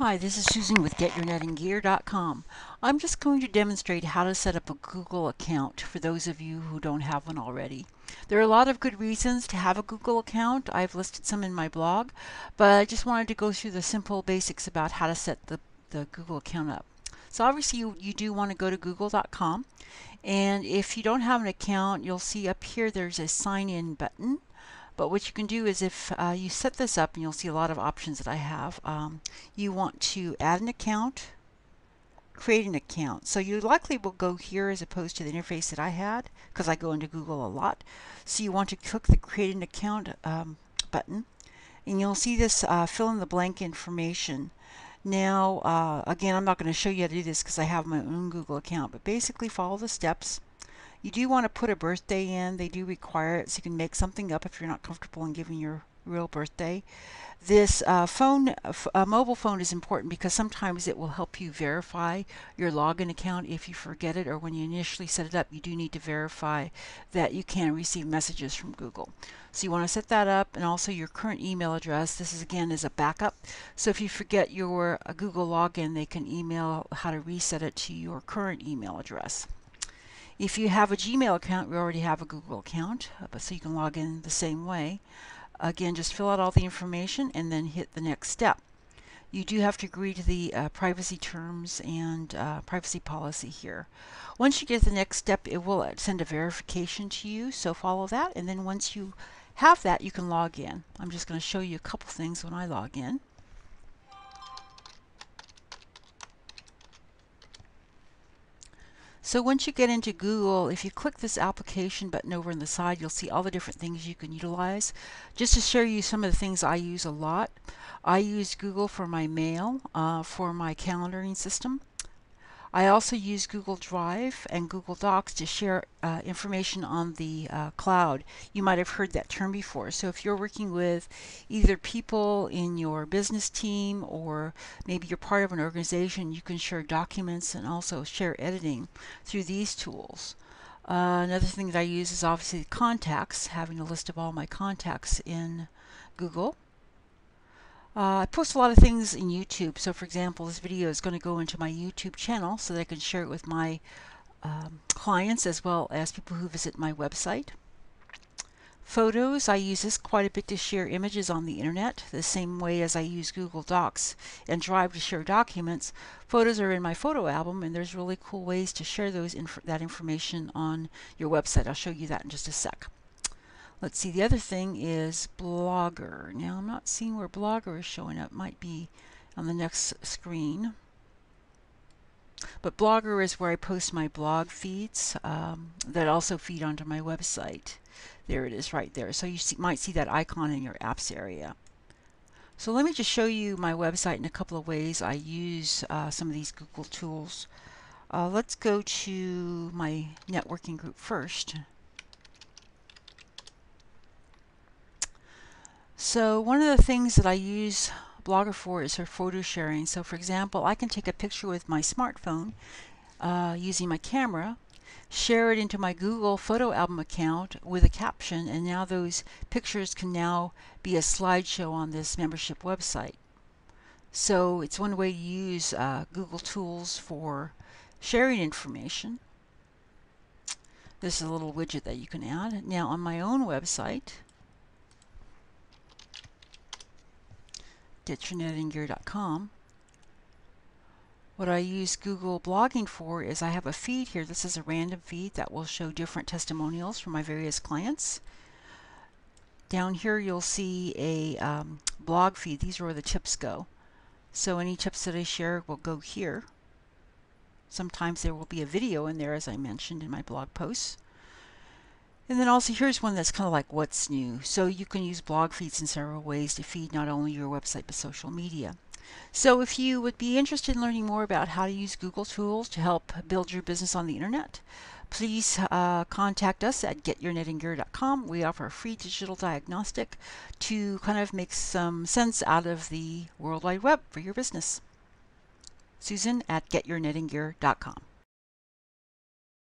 Hi, this is Susan with GetYourNettingGear.com. I'm just going to demonstrate how to set up a Google account for those of you who don't have one already. There are a lot of good reasons to have a Google account. I've listed some in my blog, but I just wanted to go through the simple basics about how to set the Google account up. So obviously you do want to go to google.com, and if you don't have an account, you'll see up here there's a sign in button. But what you can do is if you set this up, and you'll see a lot of options that I have, you want to add an account, create an account. So you likely will go here as opposed to the interface that I had, because I go into Google a lot. So you want to click the create an account button, and you'll see this fill in the blank information. Now, again, I'm not going to show you how to do this because I have my own Google account, but basically follow the steps. You do want to put a birthday in. They do require it, so you can make something up if you're not comfortable in giving your real birthday. This mobile phone is important because sometimes it will help you verify your login account if you forget it, or when you initially set it up, you do need to verify that you can receive messages from Google. So you want to set that up, and also your current email address. This is again as a backup. So if you forget your Google login, they can email how to reset it to your current email address. If you have a Gmail account, we already have a Google account, so you can log in the same way. Again, just fill out all the information and then hit the next step. You do have to agree to the privacy terms and privacy policy here. Once you get to the next step, it will send a verification to you, so follow that, and then once you have that, you can log in. I'm just going to show you a couple things when I log in. So once you get into Google, if you click this application button over on the side, you'll see all the different things you can utilize. Just to show you some of the things I use a lot, I use Google for my mail, for my calendaring system. I also use Google Drive and Google Docs to share information on the cloud. You might have heard that term before. So if you're working with either people in your business team, or maybe you're part of an organization, you can share documents and also share editing through these tools. Another thing that I use is obviously contacts, having a list of all my contacts in Google. I post a lot of things in YouTube. So for example, this video is going to go into my YouTube channel so that I can share it with my clients as well as people who visit my website. Photos, I use this quite a bit to share images on the internet, the same way as I use Google Docs and Drive to share documents. Photos are in my photo album, and there's really cool ways to share that information on your website. I'll show you that in just a sec. Let's see, the other thing is Blogger. Now I'm not seeing where Blogger is showing up. It might be on the next screen. But Blogger is where I post my blog feeds that also feed onto my website. There it is right there. So you might see that icon in your apps area. So let me just show you my website in a couple of ways I use some of these Google tools. Let's go to my networking group first. So one of the things that I use Blogger for is for photo sharing. So for example, I can take a picture with my smartphone using my camera, share it into my Google photo album account with a caption, and now those pictures can now be a slideshow on this membership website. So it's one way to use Google tools for sharing information. This is a little widget that you can add. Now on my own website, GetYourNettingGear.com, what I use Google blogging for is I have a feed here. This is a random feed that will show different testimonials from my various clients. Down here you'll see a blog feed. These are where the tips go. So any tips that I share will go here. Sometimes there will be a video in there, as I mentioned in my blog posts. And then also here's one that's kind of like what's new. So you can use blog feeds in several ways to feed not only your website but social media. So if you would be interested in learning more about how to use Google tools to help build your business on the internet, please contact us at GetYourNettingGear.com. We offer a free digital diagnostic to kind of make some sense out of the World Wide Web for your business. Susan at GetYourNettingGear.com.